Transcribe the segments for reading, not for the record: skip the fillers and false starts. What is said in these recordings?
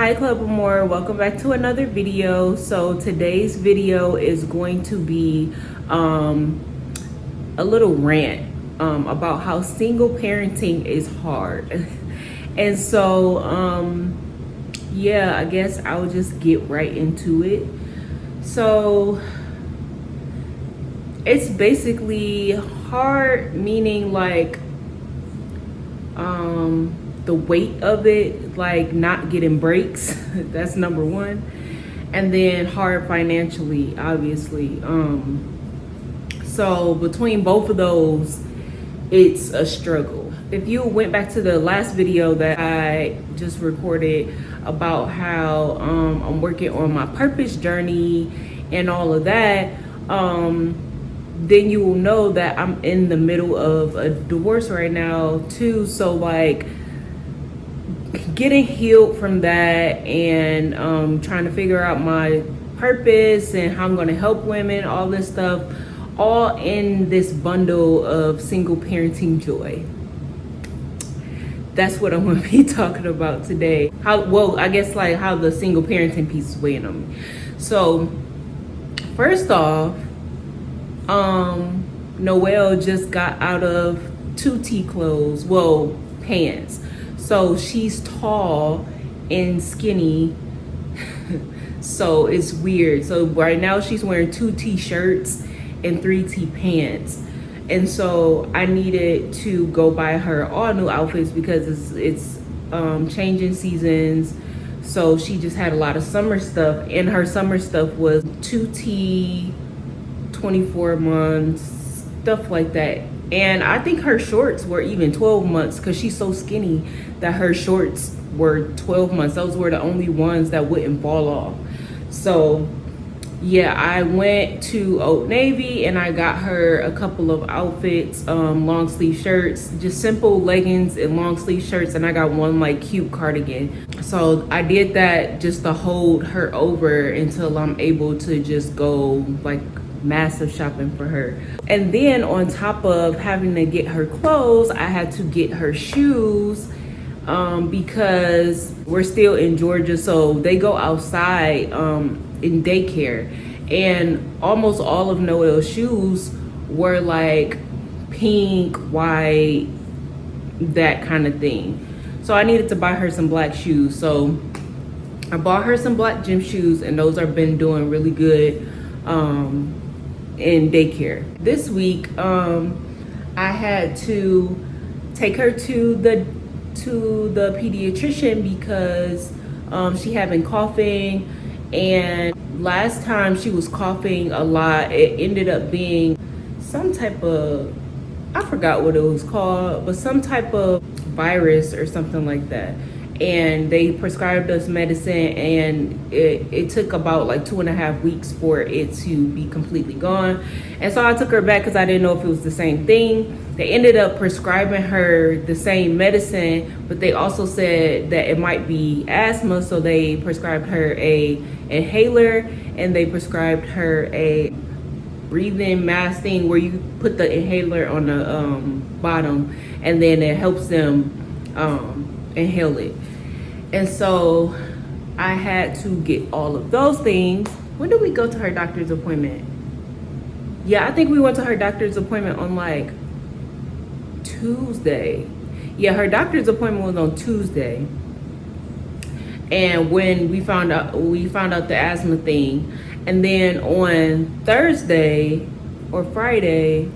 Hi Club Amore, welcome back to another video. So today's video is going to be a little rant about how single parenting is hard. And so yeah, I guess I'll just get right into it. So it's basically hard, meaning like the weight of it, like not getting breaks. That's number one. And then hard financially, obviously. So between both of those, it's a struggle. If you went back to the last video that I just recorded about how I'm working on my purpose journey and all of that, then you will know that I'm in the middle of a divorce right now too. So like getting healed from that and trying to figure out my purpose and how I'm going to help women, all this stuff, all in this bundle of single parenting joy. That's what I'm going to be talking about today. I guess like how the single parenting piece is weighing on me. So first off, Noelle just got out of 2T clothes, well, pants. So she's tall and skinny, so it's weird. So right now she's wearing 2T shirts and 3T pants. And so I needed to go buy her all new outfits because it's changing seasons. So she just had a lot of summer stuff, and her summer stuff was 2T, 24 months, stuff like that. And I think her shorts were even 12 months because she's so skinny that her shorts were 12 months. Those were the only ones that wouldn't fall off. So yeah, I went to Old Navy and I got her a couple of outfits, long sleeve shirts, just simple leggings and long sleeve shirts. And I got one like cute cardigan. So I did that just to hold her over until I'm able to just go like massive shopping for her. And then on top of having to get her clothes, I had to get her shoes because we're still in Georgia, so they go outside in daycare, and almost all of Noelle's shoes were like pink, white, that kind of thing. So I needed to buy her some black shoes. So I bought her some black gym shoes, and those have been doing really good in daycare. This week I had to take her to the pediatrician because she had been coughing, and last time she was coughing a lot. It ended up being some type of, I forgot what it was called, but some type of virus or something like that. And they prescribed us medicine, and it took about like 2.5 weeks for it to be completely gone. And so I took her back because I didn't know if it was the same thing. They ended up prescribing her the same medicine, but they also said that it might be asthma. So they prescribed her a inhaler, and they prescribed her a breathing mask thing where you put the inhaler on the bottom, and then it helps them inhale it. And so I had to get all of those things. When did we go to her doctor's appointment? Yeah, I think we went to her doctor's appointment on like Tuesday. Yeah, her doctor's appointment was on Tuesday. And when we found out the asthma thing. And then on Thursday or Friday,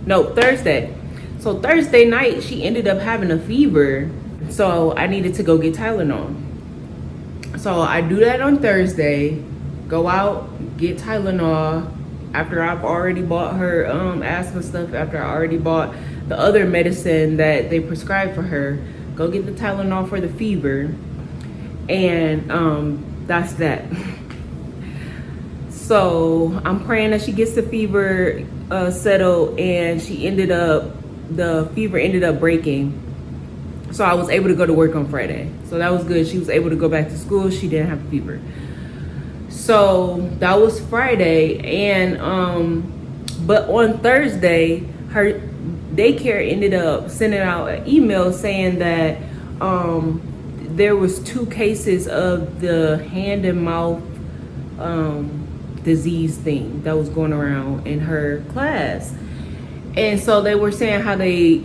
no, Thursday. So Thursday night, she ended up having a fever. So I needed to go get Tylenol. So I do that on Thursday, go out, get Tylenol after I've already bought her asthma stuff, after I already bought the other medicine that they prescribed for her, go get the Tylenol for the fever. And that's that. So I'm praying that she gets the fever settled, and the fever ended up breaking. So I was able to go to work on Friday. So that was good. She was able to go back to school. She didn't have a fever. So that was Friday. And but on Thursday, her daycare ended up sending out an email saying that there was 2 cases of the hand and mouth disease thing that was going around in her class. And so they were saying how they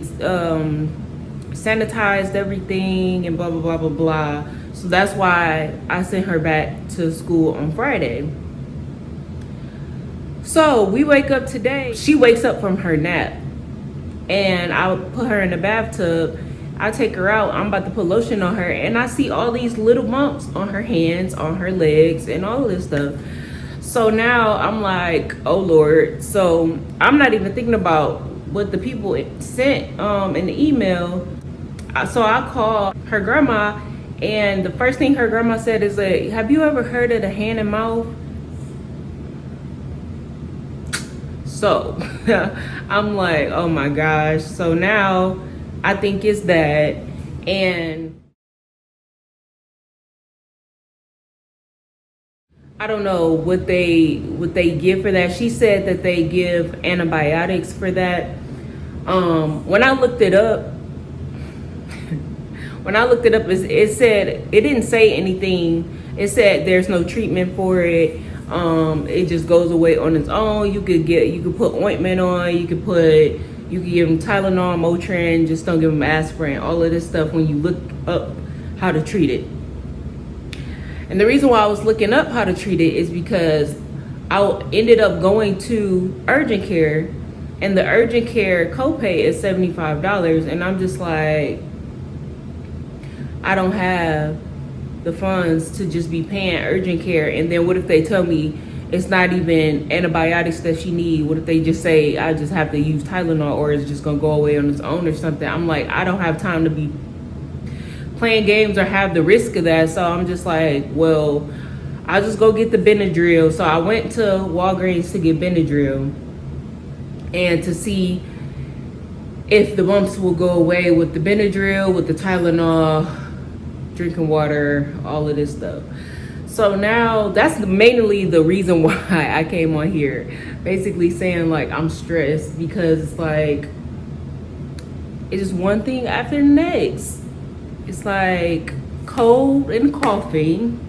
sanitized everything and blah, blah, blah, blah, blah. So that's why I sent her back to school on Friday. So we wake up today. She wakes up from her nap. And I put her in the bathtub. I take her out. I'm about to put lotion on her. And I see all these little bumps on her hands, on her legs, and all of this stuff. So now I'm like, oh Lord. So I'm not even thinking about what the people sent in the email. So I called her grandma, and the first thing her grandma said is like, have you ever heard of the hand and mouth? So I'm like, oh my gosh. So now I think it's that. And I don't know what they give for that. She said that they give antibiotics for that. When I looked it up, it said, it didn't say anything. It said there's no treatment for it. It just goes away on its own. You could put ointment on. You could give them Tylenol, Motrin. Just don't give them aspirin. All of this stuff when you look up how to treat it. And the reason why I was looking up how to treat it is because I ended up going to urgent care, and the urgent care copay is $75, and I'm just like, I don't have the funds to just be paying urgent care. And then what if they tell me it's not even antibiotics that she need? What if they just say I just have to use Tylenol, or it's just gonna go away on its own or something? I'm like, I don't have time to be playing games or have the risk of that. So I'm just like, well, I'll just go get the Benadryl. So I went to Walgreens to get Benadryl and to see if the bumps will go away with the Benadryl, with the Tylenol, drinking water, all of this stuff. So now that's mainly the reason why I came on here, basically saying like I'm stressed because it's like it's just one thing after the next. It's like cold and coughing.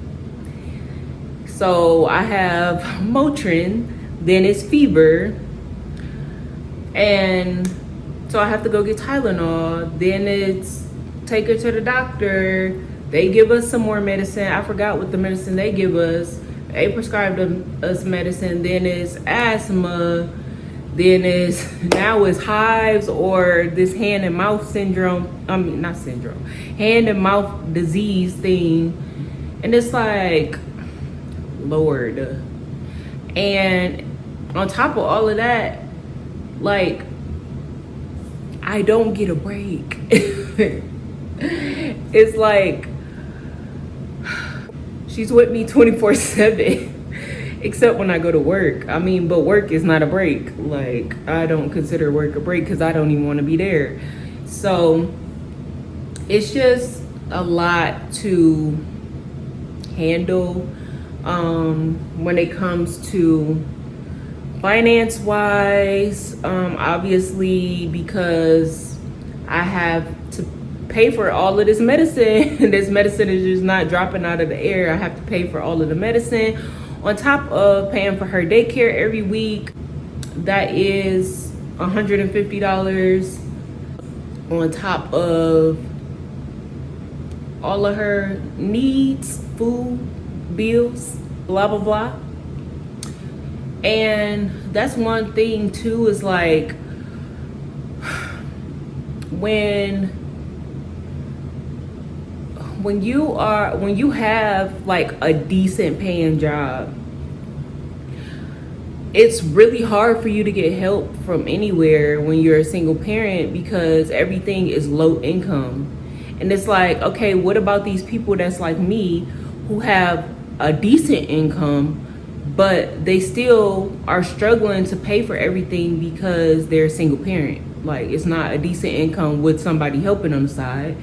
So I have Motrin, then it's fever, and so I have to go get Tylenol. Then it's take her to the doctor. They give us some more medicine. I forgot what the medicine they give us. They prescribed us medicine. Then it's asthma. Then now it's hives or this hand and mouth syndrome. I mean, not syndrome. Hand and mouth disease thing. And it's like, Lord. And on top of all of that, like, I don't get a break. It's like, she's with me 24/7. Except when I go to work. I mean, but work is not a break. Like, I don't consider work a break because I don't even want to be there. So it's just a lot to handle when it comes to finance wise. Obviously, because I have to pay for all of this medicine. This medicine is just not dropping out of the air. I have to pay for all of the medicine on top of paying for her daycare every week. That is $150 on top of all of her needs, food, bills, blah, blah, blah. And that's one thing too, is like, when you have like a decent paying job, it's really hard for you to get help from anywhere when you're a single parent because everything is low income. And it's like, okay, what about these people that's like me who have a decent income, but they still are struggling to pay for everything because they're a single parent? Like, it's not a decent income with somebody helping on the side.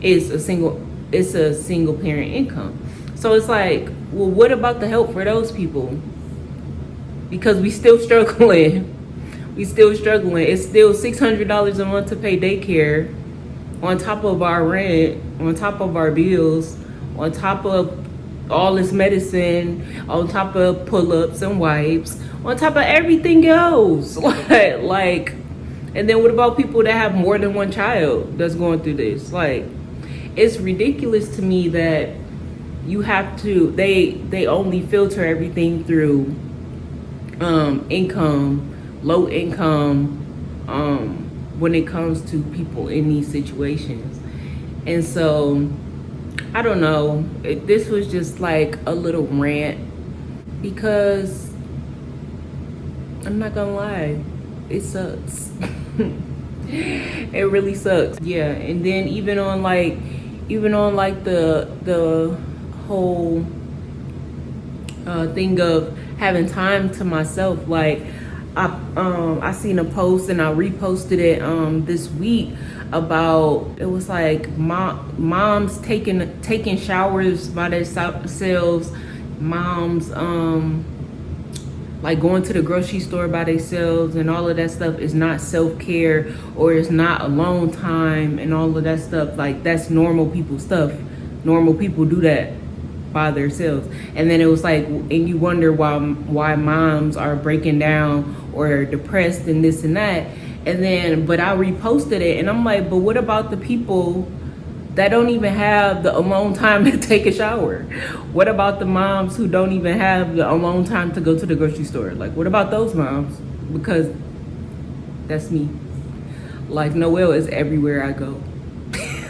It's a single parent income. So it's like, well, what about the help for those people? Because we still struggling. It's still $600 a month to pay daycare on top of our rent, on top of our bills, on top of all this medicine, on top of pull-ups and wipes, on top of everything else. Like, and then what about people that have more than one child that's going through this? Like, it's ridiculous to me that you have to, they only filter everything through income, low income, when it comes to people in these situations. And so I don't know, this was just like a little rant, because I'm not gonna lie, it sucks. It really sucks. Yeah. And then even on like the whole thing of having time to myself, like I seen a post and I reposted it this week about, it was like moms taking showers by themselves, moms like going to the grocery store by themselves, and all of that stuff is not self-care, or it's not alone time, and all of that stuff. Like, that's normal people stuff. Normal people do that by themselves. And then it was like, and you wonder why moms are breaking down or depressed and this and that. And then, but I reposted it and I'm like, but what about the people that don't even have the alone time to take a shower? What about the moms who don't even have the alone time to go to the grocery store? Like, what about those moms? Because that's me. Like, Noelle is everywhere I go.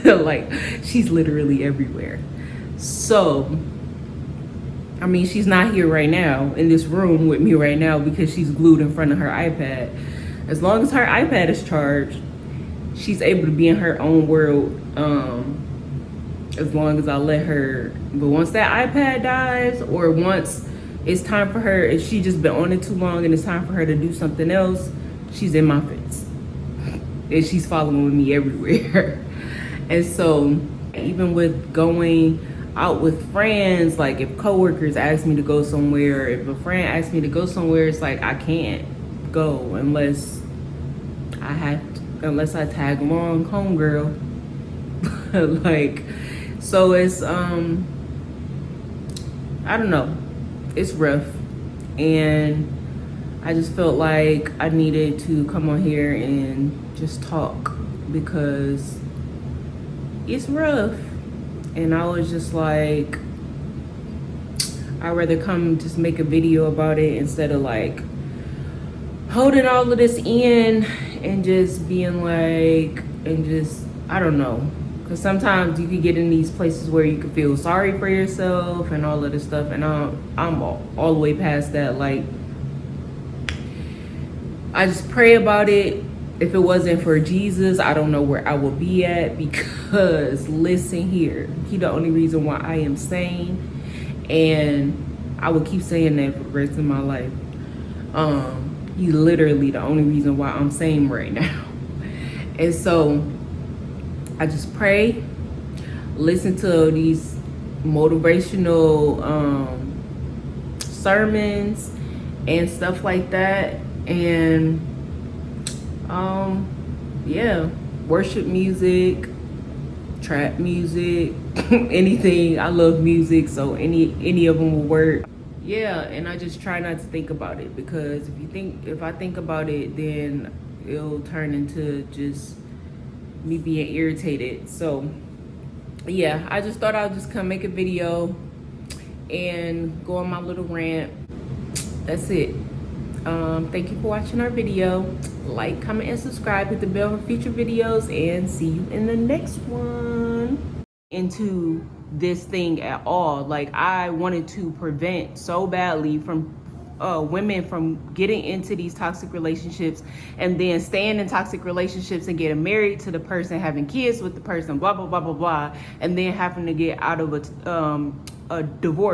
Like, she's literally everywhere. So, I mean, she's not here right now in this room with me right now because she's glued in front of her iPad. As long as her iPad is charged, she's able to be in her own world, as long as I let her. But once that iPad dies, or once it's time for her, if she just been on it too long and it's time for her to do something else, she's in my face. And she's following me everywhere. And so, even with going out with friends, like if coworkers ask me to go somewhere, if a friend asks me to go somewhere, it's like I can't go unless I tag along, homegirl. Like, so it's I don't know, it's rough, and I just felt like I needed to come on here and just talk because it's rough. And I was just like, I'd rather come just make a video about it instead of like holding all of this in and just being like, and just, I don't know. Because sometimes you can get in these places where you can feel sorry for yourself and all of this stuff. And I'm all the way past that. Like, I just pray about it. If it wasn't for Jesus, I don't know where I would be at, because listen here, he the only reason why I am sane, and I will keep saying that for the rest of my life. He's literally the only reason why I'm sane right now. And so I just pray, listen to these motivational sermons and stuff like that, and yeah, worship music, trap music, anything. I love music, so any of them will work. Yeah, and I just try not to think about it, because if I think about it, then it'll turn into just me being irritated. So yeah, I just thought I'd just come make a video and go on my little rant. That's it. Thank you for watching our video. Like, comment, and subscribe, hit the bell for future videos, and see you in the next one. Into this thing at all. Like, I wanted to prevent so badly from women from getting into these toxic relationships and then staying in toxic relationships and getting married to the person, having kids with the person, blah blah blah blah blah, and then having to get out of a divorce.